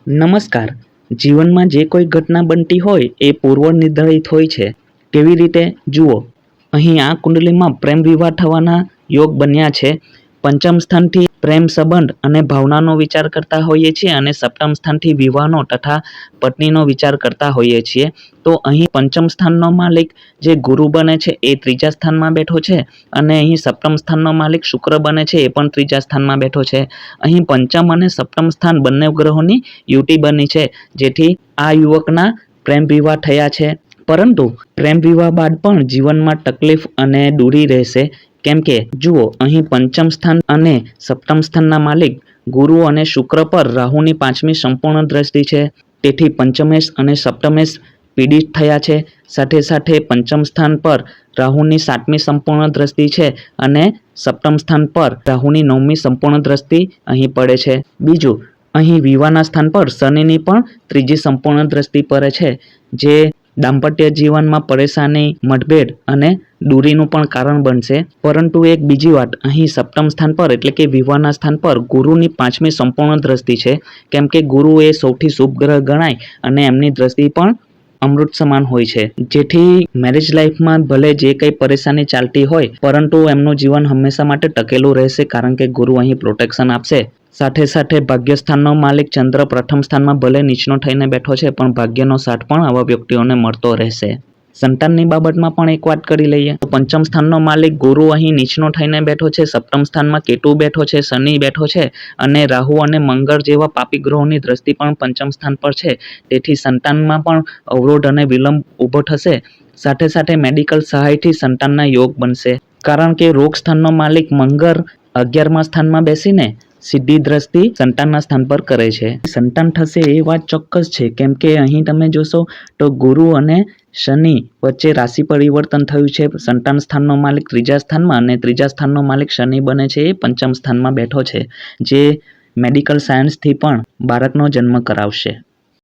નમસ્કાર. જીવનમાં જે કોઈ ઘટના બનતી હોય એ પૂર્વ નિર્ધારિત હોય છે. કેવી રીતે? જુઓ. અહીં આ કુંડલીમાં પ્રેમ વિવાહ થવાના યોગ બન્યા છે. પંચમ સ્થાનથી પ્રેમ સંબંધ અને ભાવનાનો વિચાર કરતા હોઈએ છીએ અને સપ્તમ સ્થાનથી વિવાહનો તથા પત્નીનો વિચાર કરતા હોઈએ છીએ. તો અહીં પંચમ સ્થાનનો માલિક જે ગુરુ બને છે એ ત્રીજા સ્થાનમાં બેઠો છે અને અહીં સપ્તમ સ્થાનનો માલિક શુક્ર બને છે એ પણ ત્રીજા સ્થાનમાં બેઠો છે. અહીં પંચમ અને સપ્તમ સ્થાન બંને ગ્રહોની યુતિ બની છે, જેથી આ યુવકના પ્રેમ વિવાહ થયા છે. પરંતુ પ્રેમ વિવાહ બાદ પણ જીવનમાં તકલીફ અને દૂરી રહેશે. કેમ કે જુઓ, અહીં પંચમ સ્થાન અને સપ્તમ સ્થાનના માલિક ગુરુ અને શુક્ર પર રાહુની પાંચમી સંપૂર્ણ દ્રષ્ટિ છે. તેથી પંચમેશ અને સપ્તમેશ પીડિત થયા છે. સાથે સાથે પંચમ સ્થાન પર રાહુની સાતમી સંપૂર્ણ દ્રષ્ટિ છે અને સપ્તમ સ્થાન પર રાહુની નવમી સંપૂર્ણ દ્રષ્ટિ અહીં પડે છે. બીજું, અહીં વિવાહના સ્થાન પર શનિની પણ ત્રીજી સંપૂર્ણ દ્રષ્ટિ પડે છે, જે દાંપત્ય જીવનમાં પરેશાની, મતભેદ અને દૂરીનું પણ કારણ બનશે. પરંતુ એક બીજી વાત, અહીં સપ્તમ સ્થાન પર એટલે કે વિવાહના સ્થાન પર ગુરુની પાંચમી સંપૂર્ણ દ્રષ્ટિ છે. કેમ કે ગુરુ એ સૌથી શુભ ગ્રહ ગણાય અને એમની દ્રષ્ટિ પણ અમૃત સમાન હોય છે. જેથી મેરેજ લાઈફમાં ભલે જે કંઈ પરેશાની ચાલતી હોય, પરંતુ એમનું જીવન હંમેશા માટે ટકેલું રહેશે, કારણ કે ગુરુ અહીં પ્રોટેક્શન આપશે. સાથે સાથે ભાગ્યસ્થાનનો માલિક ચંદ્ર પ્રથમ સ્થાનમાં ભલે નીચનો થઈને બેઠો છે, પણ ભાગ્યનો સાથ પણ આવા વ્યક્તિઓને મળતો રહેશે. સંતાનની બાબતમાં પણ એક વાત કરી લઈએ તો પંચમ સ્થાનનો માલિક ગુરુ અહીં નીચનો થઈને બેઠો છે, સપ્તમ સ્થાનમાં કેતુ બેઠો છે, શનિ બેઠો છે અને રાહુ અને મંગળ જેવા પાપી ગ્રહોની દ્રષ્ટિ પણ પંચમ સ્થાન પર છે. તેથી સંતાનમાં પણ અવરોધ અને વિલંબ ઊભો થશે. સાથે સાથે મેડિકલ સહાયથી સંતાનના યોગ બનશે, કારણ કે રોગ સ્થાનનો માલિક મંગળ 11મા સ્થાનમાં બેસીને સીધી દ્રષ્ટિ સંતાનના સ્થાન પર કરે છે. સંતાન થશે એ વાત ચોક્કસ છે, કેમ કે અહીં તમે જોશો તો ગુરુ અને શનિ વચ્ચે રાશિ પરિવર્તન થયું છે. સંતાન સ્થાનનો માલિક ત્રીજા સ્થાનમાં અને ત્રીજા સ્થાનનો માલિક શનિ બને છે એ પંચમ સ્થાનમાં બેઠો છે, જે મેડિકલ સાયન્સથી પણ બાળકનો જન્મ કરાવશે.